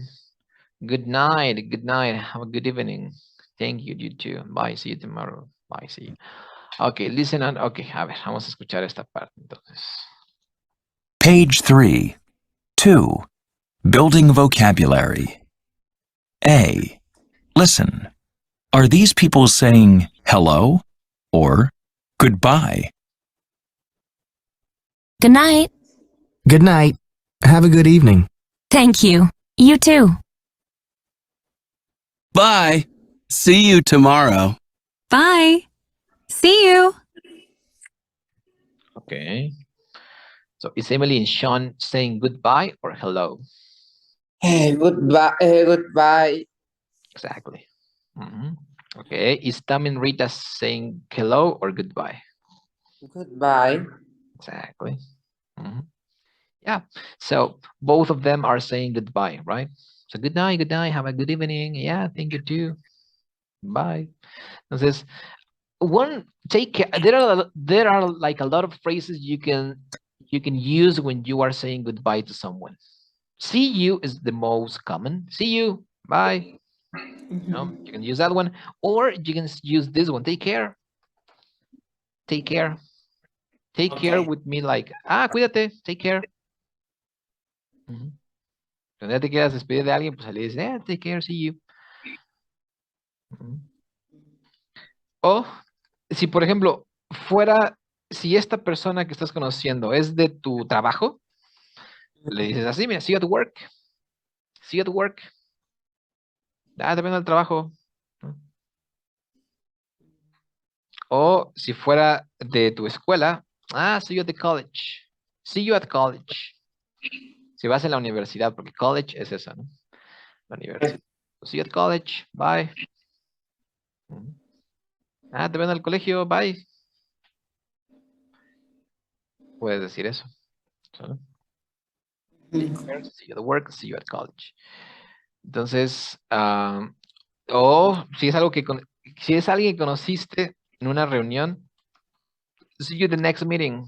good night, have a good evening. Thank you, you too. Bye, see you tomorrow. Bye, see you. Okay, listen and okay, a ver, vamos a escuchar esta parte entonces. Page 3. 2. Building vocabulary. A. Listen. Are these people saying hello or goodbye? Good night. Good night. Have a good evening. Thank you. You too. Bye. See you tomorrow. Bye. See you. Okay. So is Emily and Sean saying goodbye or hello? Goodbye. Goodbye. Exactly. Okay. Is Tam and Rita saying hello or goodbye? Goodbye. Exactly. Yeah. So both of them are saying goodbye, right? So good night, have a good evening. Yeah, thank you too. Bye. Entonces, take care. There are like a lot of phrases you can use when you are saying goodbye to someone. See you is the most common. See you. Bye. You can use that one, or you can use this one. Take care. Take care. Take care would mean like, cuídate. Take care. Cuando ya te quieras despedir de alguien, pues le dices, take care, see you. O si, por ejemplo, si esta persona que estás conociendo es de tu trabajo, le dices así, mira, see you at work. See you at work. Depende del trabajo. O si fuera de tu escuela, see you at the college. See you at college. Si vas a la universidad, porque college es eso, ¿no? La universidad. See you at college. Bye. Te ven al colegio. Bye. Puedes decir eso. ¿Sale? See you at work. See you at college. Entonces, o si es alguien que conociste en una reunión, see you the next meeting.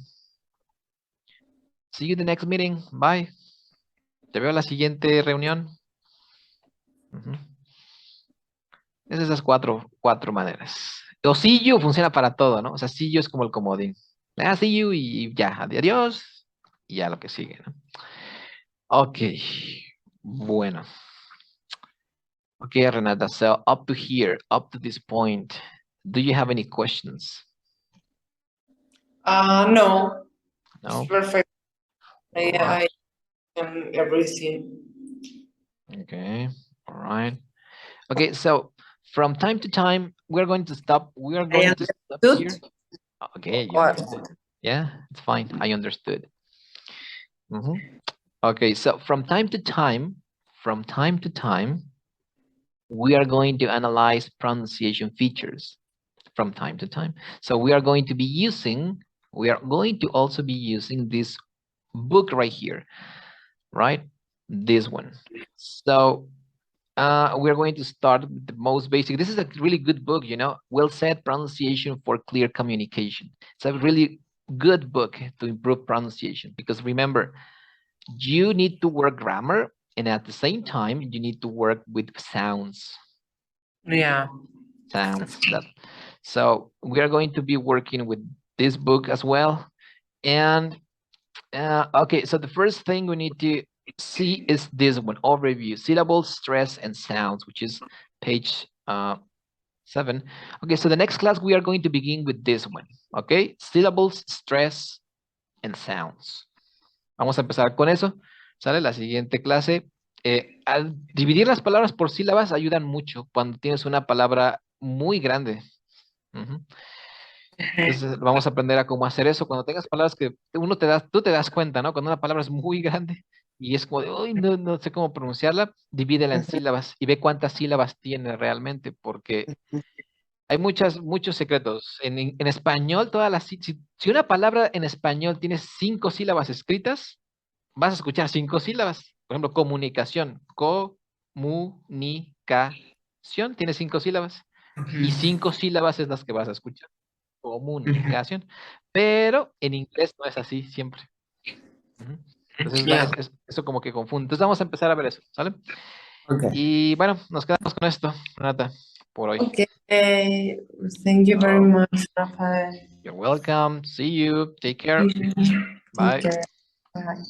See you the next meeting. Bye. Te veo a la siguiente reunión. Es esas cuatro maneras. O see you funciona para todo, ¿no? O sea, see you es como el comodín. See you y ya, adiós. Y ya lo que sigue, ¿no? Ok. Bueno. Ok, Renata, so up to here, up to this point, do you have any questions? No. No? It's perfect. I Alright. am everything. Okay, all right. Okay, so from time to time, we're going to stop. We are going to stop here. Okay, you understood. Yeah, it's fine. I understood. Okay, so from time to time, we are going to analyze pronunciation features from time to time. So we are going to also be using this book right here, right? This one. So we're going to start with the most basic. This is a really good book, you know, Well Said Pronunciation for Clear Communication. It's a really good book to improve pronunciation, because remember, you need to work grammar, and at the same time, you need to work with sounds. Yeah. Sounds. So we are going to be working with this book as well. And okay, so the first thing we need to see is this one, overview, syllables, stress, and sounds, which is page 7. Okay, so the next class we are going to begin with this one, okay? Syllables, stress, and sounds. Vamos a empezar con eso, ¿sale? La siguiente clase. Al dividir las palabras por sílabas ayudan mucho cuando tienes una palabra muy grande. Entonces vamos a aprender a cómo hacer eso. Cuando tengas palabras que tú te das cuenta, ¿no? Cuando una palabra es muy grande y es como de, uy, no sé cómo pronunciarla, divídela en sílabas y ve cuántas sílabas tiene realmente, porque hay muchos secretos. En español, si una palabra en español tiene 5 sílabas escritas, vas a escuchar 5 sílabas. Por ejemplo, comunicación. Comunicación tiene 5 sílabas. Y 5 sílabas es las que vas a escuchar. Comunicación. Pero en inglés no es así siempre. Entonces, eso como que confunde. Entonces vamos a empezar a ver eso, ¿sale? Okay. Y bueno, nos quedamos con esto, Renata, por hoy. Okay. Thank you very much, Rafael. You're welcome. See you. Take care. Bye. Take care. Bye.